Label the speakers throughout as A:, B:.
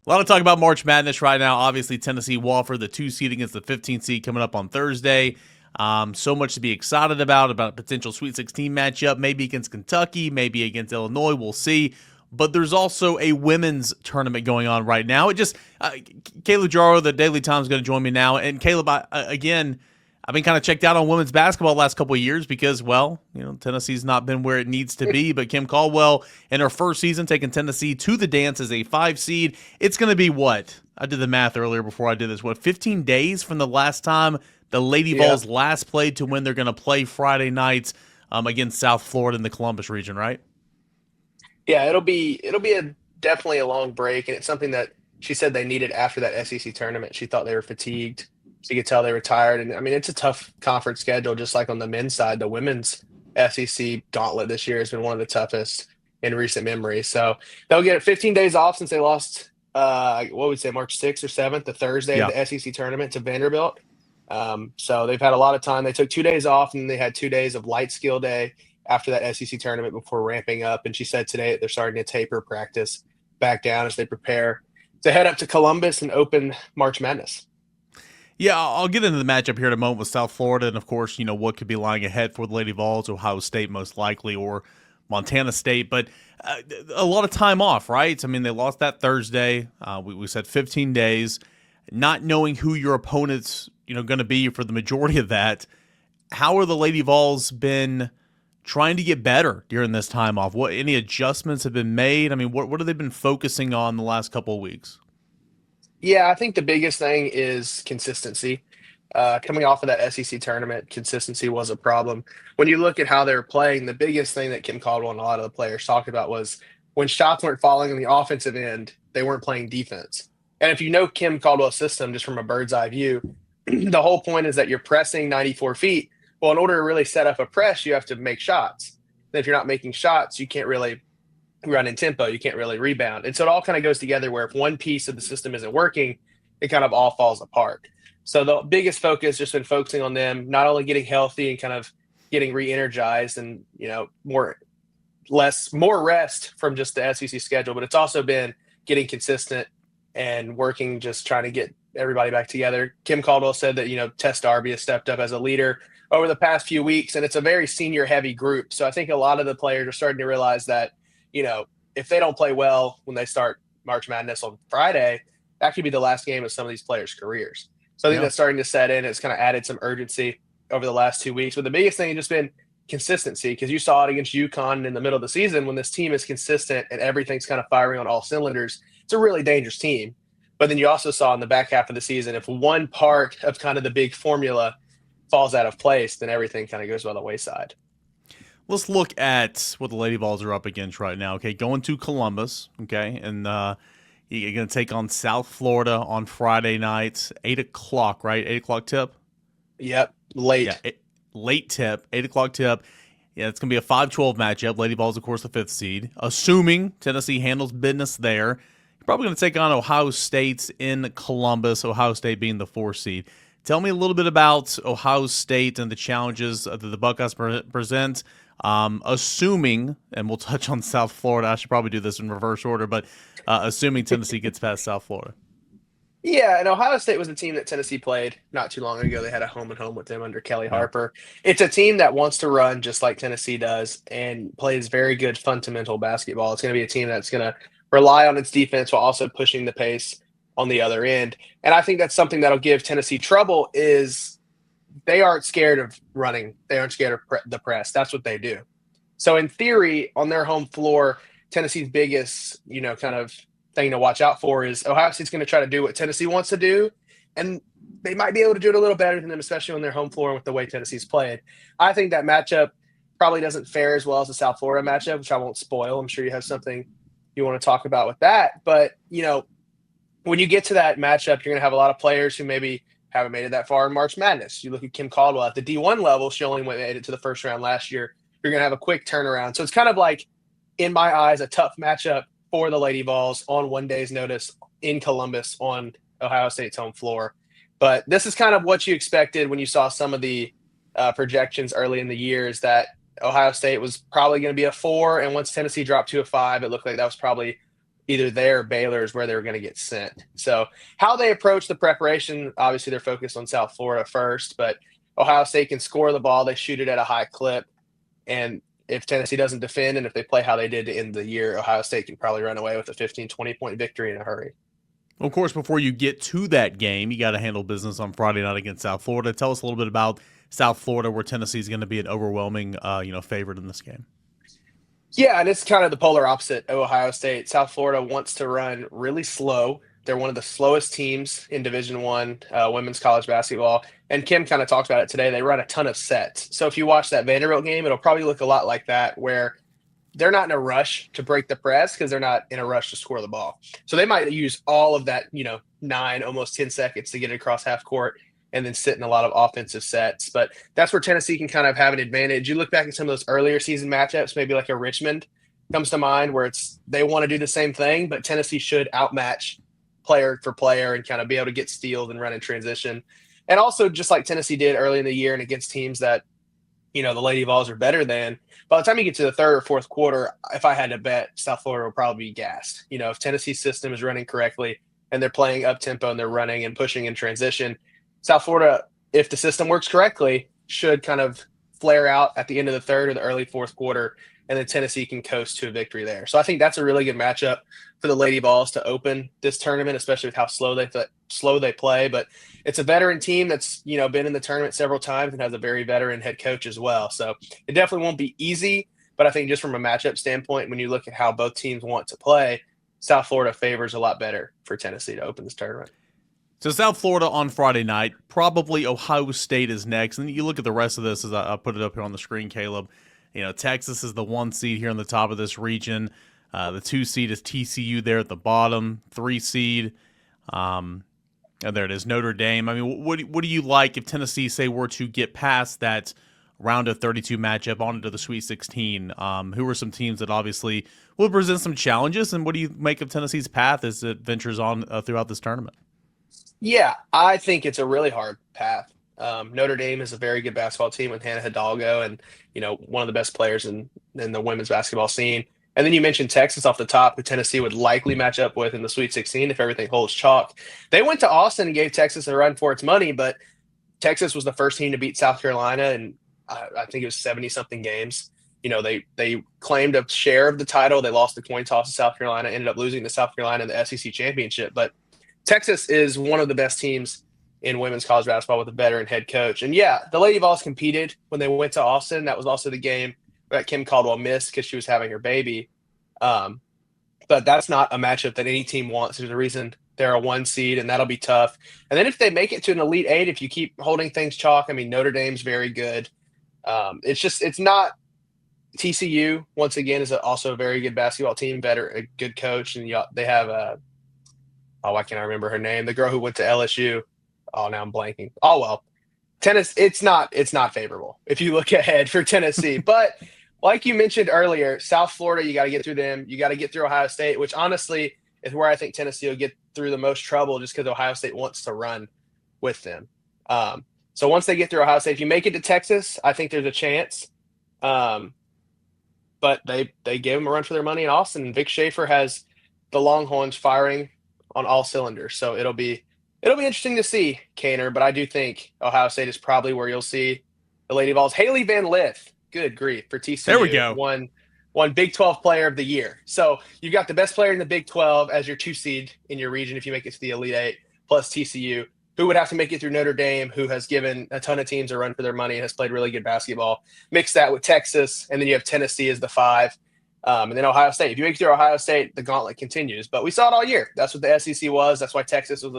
A: A lot of talk about March Madness right now. Obviously, Tennessee Wofford, the 2 seed against the 15 seed coming up on Thursday. So much to be excited about a potential Sweet 16 matchup, maybe against Kentucky, maybe against Illinois. We'll see. But there's also a women's tournament going on right now. It just Caleb Jarreau, the Daily Times, is going to join me now. And Caleb, again, I've been kind of checked out on women's basketball the last couple of years because, well, Tennessee's not been where it needs to be. But Kim Caldwell, in her first season, taking Tennessee to the dance as a 5 seed. It's going to be what? I did the math earlier before I did this. 15 days from the last time the Lady
B: Yeah,
A: Vols last played to when they're going to play Friday nights against South Florida in the Columbus region, right?
B: yeah, it'll be a definitely a long break, and it's something that she said they needed after that SEC tournament. She thought they were fatigued. She could tell they were tired, and I mean it's a tough conference schedule, just like on the men's side. The women's SEC gauntlet this year has been one of the toughest in recent memory. So they'll get 15 days off since they lost. What would we say, March 6th or 7th, the Thursday of
A: Yeah.
B: the SEC tournament to Vanderbilt. So they've had a lot of time. They took 2 days off, and they had 2 days of light skill day after that SEC tournament before ramping up. And she said today that they're starting to taper practice back down as they prepare to head up to Columbus and open March Madness.
A: Yeah, I'll get into the matchup here in a moment with South Florida, and of course, what could be lying ahead for the Lady Vols, Ohio State most likely, or Montana State. But a lot of time off, right? I mean, they lost that Thursday. We said 15 days, not knowing who your opponents, going to be for the majority of that. How are the Lady Vols been trying to get better during this time off? What any adjustments have been made? I mean, what have they been focusing on the last couple of weeks?
B: Yeah, I think the biggest thing is consistency. Coming off of that SEC tournament, consistency was a problem. When you look at how they were playing, the biggest thing that Kim Caldwell and a lot of the players talked about was when shots weren't falling on the offensive end, they weren't playing defense. And if you know Kim Caldwell's system just from a bird's eye view, the whole point is that you're pressing 94 feet. Well, in order to really set up a press, you have to make shots. And if you're not making shots, you can't really run in tempo. You can't really rebound. And so it all kind of goes together where if one piece of the system isn't working, it kind of all falls apart. So the biggest focus just been focusing on them, not only getting healthy and kind of getting re-energized and, more rest from just the SEC schedule, but it's also been getting consistent and working, just trying to get everybody back together. Kim Caldwell said that, Tess Darby has stepped up as a leader over the past few weeks, and it's a very senior heavy group. So I think a lot of the players are starting to realize that, if they don't play well when they start March Madness on Friday, that could be the last game of some of these players' careers. So I think
A: Yeah.
B: that's starting to set in. It's kind of added some urgency over the last 2 weeks. But the biggest thing has just been consistency, because you saw it against UConn in the middle of the season when this team is consistent and everything's kind of firing on all cylinders. It's a really dangerous team. But then you also saw in the back half of the season, if one part of kind of the big formula falls out of place, then everything kind of goes by the wayside.
A: Let's look at what the Lady Vols are up against right now. Okay, going to Columbus. Okay, and you're going to take on South Florida on Friday night, 8 o'clock. Right, 8 o'clock tip.
B: Yep,
A: Yeah,
B: late.
A: late tip, 8 o'clock tip. Yeah, it's going to be a 5-12 matchup. Lady Vols, of course, the 5th seed. Assuming Tennessee handles business there, you're probably going to take on Ohio State in Columbus. Ohio State being the 4th seed. Tell me a little bit about Ohio State and the challenges that the Buckeyes present. Assuming, and we'll touch on South Florida. I should probably do this in reverse order, but assuming Tennessee gets past South Florida.
B: Yeah, and Ohio State was a team that Tennessee played not too long ago. They had a home and home with them under Kelly
A: Yeah.
B: Harper. It's a team that wants to run just like Tennessee does and plays very good fundamental basketball. It's going to be a team that's going to rely on its defense while also pushing the pace on the other end. And I think that's something that'll give Tennessee trouble is they aren't scared of running. They aren't scared of the press. That's what they do. So in theory, on their home floor, Tennessee's biggest, kind of thing to watch out for is Ohio State's going to try to do what Tennessee wants to do, and they might be able to do it a little better than them, especially on their home floor with the way Tennessee's played. I think that matchup probably doesn't fare as well as the South Florida matchup, which I won't spoil. I'm sure you have something you want to talk about with that. But, when you get to that matchup, you're going to have a lot of players who maybe haven't made it that far in March Madness. You look at Kim Caldwell at the D1 level, she only made it to the first round last year. You're going to have a quick turnaround. So it's kind of like, in my eyes, a tough matchup for the Lady Vols on one day's notice in Columbus on Ohio State's home floor. But this is kind of what you expected when you saw some of the projections early in the year, is that Ohio State was probably going to be a 4, and once Tennessee dropped to a 5, it looked like that was probably either there or Baylor is where they were going to get sent. So how they approach the preparation, obviously they're focused on South Florida first, but Ohio State can score the ball. They shoot it at a high clip. And if Tennessee doesn't defend and if they play how they did to end the year, Ohio State can probably run away with a 15, 20-point victory in a hurry.
A: Well, of course, before you get to that game, you got to handle business on Friday night against South Florida. Tell us a little bit about South Florida, where Tennessee is going to be an overwhelming, favorite in this game.
B: Yeah, and it's kind of the polar opposite of Ohio State. South Florida wants to run really slow. They're one of the slowest teams in Division I women's college basketball. And Kim kind of talked about it today. They run a ton of sets. So if you watch that Vanderbilt game, it'll probably look a lot like that, where they're not in a rush to break the press because they're not in a rush to score the ball. So they might use all of that, 9, almost 10 seconds to get it across half court and then sit in a lot of offensive sets. But that's where Tennessee can kind of have an advantage. You look back at some of those earlier season matchups, maybe like a Richmond comes to mind, where they want to do the same thing, but Tennessee should outmatch player for player and kind of be able to get steals and run in transition. And also, just like Tennessee did early in the year and against teams that, the Lady Vols are better than, by the time you get to the third or fourth quarter, if I had to bet, South Florida will probably be gassed. If Tennessee's system is running correctly and they're playing up tempo and they're running and pushing in transition, South Florida, if the system works correctly, should kind of flare out at the end of the third or the early fourth quarter, and then Tennessee can coast to a victory there. So I think that's a really good matchup for the Lady Vols to open this tournament, especially with how slow they play. But it's a veteran team that's been in the tournament several times and has a very veteran head coach as well. So it definitely won't be easy. But I think just from a matchup standpoint, when you look at how both teams want to play, South Florida favors a lot better for Tennessee to open this tournament.
A: So South Florida on Friday night, probably Ohio State is next. And you look at the rest of this, as I put it up here on the screen, Caleb. Texas is the 1 seed here on the top of this region. The 2 seed is TCU there at the bottom. 3 seed, and there it is, Notre Dame. I mean, what do you like if Tennessee, say, were to get past that round of 32 matchup on into the Sweet 16? Who are some teams that obviously will present some challenges, and what do you make of Tennessee's path as it ventures on throughout this tournament?
B: Yeah, I think it's a really hard path. Notre Dame is a very good basketball team with Hannah Hidalgo and, one of the best players in the women's basketball scene. And then you mentioned Texas off the top, who Tennessee would likely match up with in the Sweet 16 if everything holds chalk. They went to Austin and gave Texas a run for its money, but Texas was the first team to beat South Carolina, and I think it was 70-something games. They claimed a share of the title. They lost the coin toss to South Carolina, ended up losing to South Carolina in the SEC championship. But Texas is one of the best teams in women's college basketball with a veteran head coach. And yeah, the Lady Vols competed when they went to Austin. That was also the game that Kim Caldwell missed because she was having her baby. But that's not a matchup that any team wants. There's a reason they're a 1 seed, and that'll be tough. And then if they make it to an Elite 8, if you keep holding things chalk, I mean, Notre Dame's very good. It's not TCU, once again, is also a very good basketball team, a good coach. And they have why can't I remember her name? The girl who went to LSU. Oh, now I'm blanking. Oh, well, it's not favorable if you look ahead for Tennessee. But like you mentioned earlier, South Florida, you got to get through them. You got to get through Ohio State, which honestly is where I think Tennessee will get through the most trouble, just because Ohio State wants to run with them. So once they get through Ohio State, if you make it to Texas, I think there's a chance. But they gave them a run for their money in Austin. And Vic Schaefer has the Longhorns firing on all cylinders. So it'll be interesting to see, Kaner, but I do think Ohio State is probably where you'll see the Lady Vols. Haley Van Lith, good grief, for TCU.
A: There we go.
B: Won Big 12 Player of the Year. So you've got the best player in the Big 12 as your 2 seed in your region if you make it to the Elite 8, plus TCU, who would have to make it through Notre Dame, who has given a ton of teams a run for their money and has played really good basketball. Mix that with Texas, and then you have Tennessee as the 5. And then Ohio State. If you make it through Ohio State, the gauntlet continues. But we saw it all year. That's what the SEC was. That's why Texas was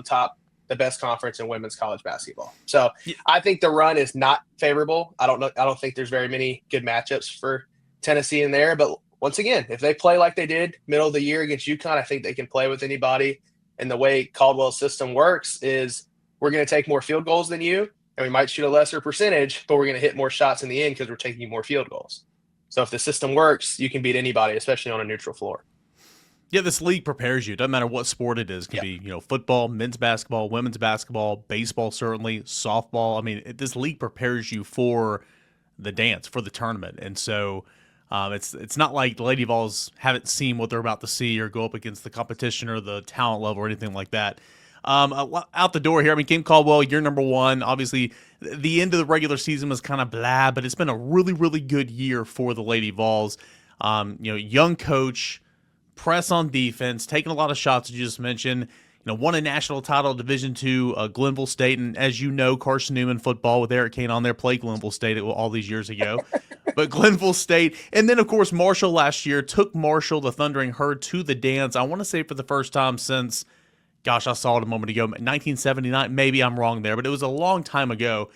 B: the best conference in women's college basketball. So I think the run is not favorable. I don't think there's very many good matchups for Tennessee in there. But once again, if they play like they did middle of the year against UConn, I think they can play with anybody. And the way Caldwell's system works is we're going to take more field goals than you, and we might shoot a lesser percentage, but we're going to hit more shots in the end because we're taking more field goals. So if the system works, you can beat anybody, especially on a neutral floor.
A: Yeah, this league prepares you. It doesn't matter what sport it is. It can be, football, men's basketball, women's basketball, baseball, certainly, softball. I mean, this league prepares you for the dance, for the tournament. And so It's not like the Lady Vols haven't seen what they're about to see or go up against the competition or the talent level or anything like that. Out the door here, I mean, Kim Caldwell, you're number one. Obviously, the end of the regular season was kind of blah, but it's been a really, really good year for the Lady Vols. Young coach, press on defense, taking a lot of shots, as you just mentioned. Won a national title, Division II, Glenville State, and as you know, Carson Newman football with Eric Kane on there played Glenville State all these years ago. But Glenville State, and then of course Marshall last year took Marshall, the Thundering Herd, to the dance. I want to say for the first time since, gosh, I saw it a moment ago, 1979. Maybe I'm wrong there, but it was a long time ago.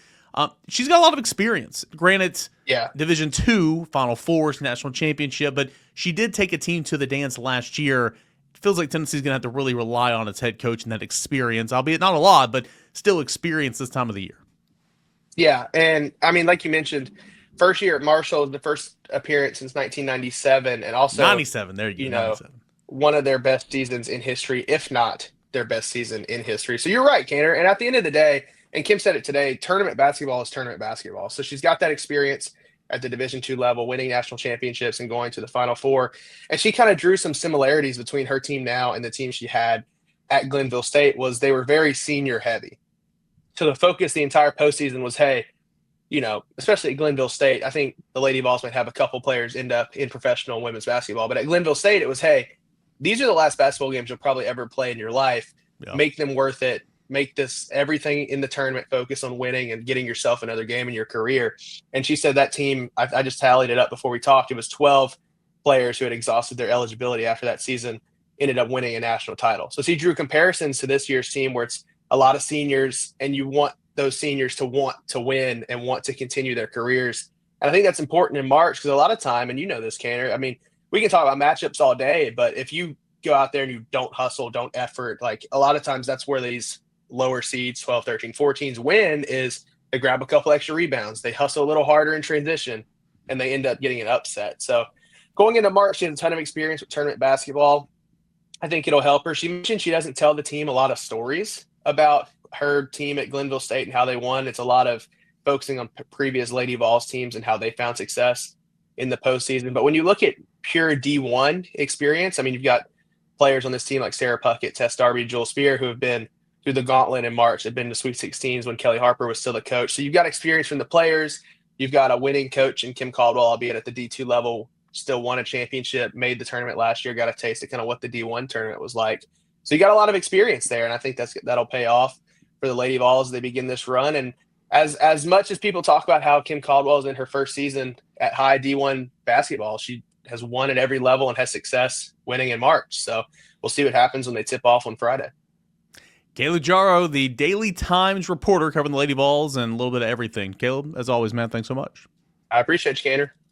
A: She's got a lot of experience. Granted, Division II, Final Fours, national championship, but she did take a team to the dance last year. Feels like Tennessee's going to have to really rely on its head coach and that experience, albeit not a lot, but still experience this time of the year.
B: Yeah, and I mean, like you mentioned, first year at Marshall, the first appearance since 1997, and also
A: 97. There you go. 97.
B: One of their best seasons in history, if not their best season in history. So you're right, Canner. And at the end of the day, and Kim said it today, tournament basketball is tournament basketball. So she's got that experience at the Division II level, winning national championships and going to the Final Four. And she kind of drew some similarities between her team now and the team she had at Glenville State. Was they were very senior heavy. So the focus the entire postseason was, hey, especially at Glenville State, I think the Lady Vols might have a couple players end up in professional women's basketball. But at Glenville State, it was, hey, these are the last basketball games you'll probably ever play in your life. Yeah. Make them worth it. Make this everything in the tournament focus on winning and getting yourself another game in your career. And she said that team, I just tallied it up before we talked, it was 12 players who had exhausted their eligibility after that season ended up winning a national title. So she drew comparisons to this year's team where it's a lot of seniors and you want those seniors to want to win and want to continue their careers. And I think that's important in March because a lot of time, and you know this, Canner, I mean, we can talk about matchups all day, but if you go out there and you don't hustle, don't effort, like a lot of times that's where these lower seeds, 12, 13, 14s win is they grab a couple extra rebounds. They hustle a little harder in transition and they end up getting an upset. So going into March, she has a ton of experience with tournament basketball. I think it'll help her. She mentioned she doesn't tell the team a lot of stories about her team at Glenville State and how they won. It's a lot of focusing on previous Lady Vols teams and how they found success in the postseason. But when you look at pure D1 experience, I mean, you've got players on this team like Sarah Puckett, Tess Darby, Joel Spear, who have been through the gauntlet in March. They've been to Sweet 16s when Kelly Harper was still the coach. So you've got experience from the players. You've got a winning coach in Kim Caldwell, albeit at the D2 level, still won a championship, made the tournament last year, got a taste of kind of what the D1 tournament was like. So you got a lot of experience there, and I think that'll pay off for the Lady Vols as they begin this run. And as much as people talk about how Kim Caldwell is in her first season at high D1 basketball, she has won at every level and has success winning in March. So we'll see what happens when they tip off on Friday.
A: Caleb Jarreau, the Daily Times reporter covering the Lady Vols and a little bit of everything. Caleb, as always, man, thanks so much.
B: I appreciate you, Canner.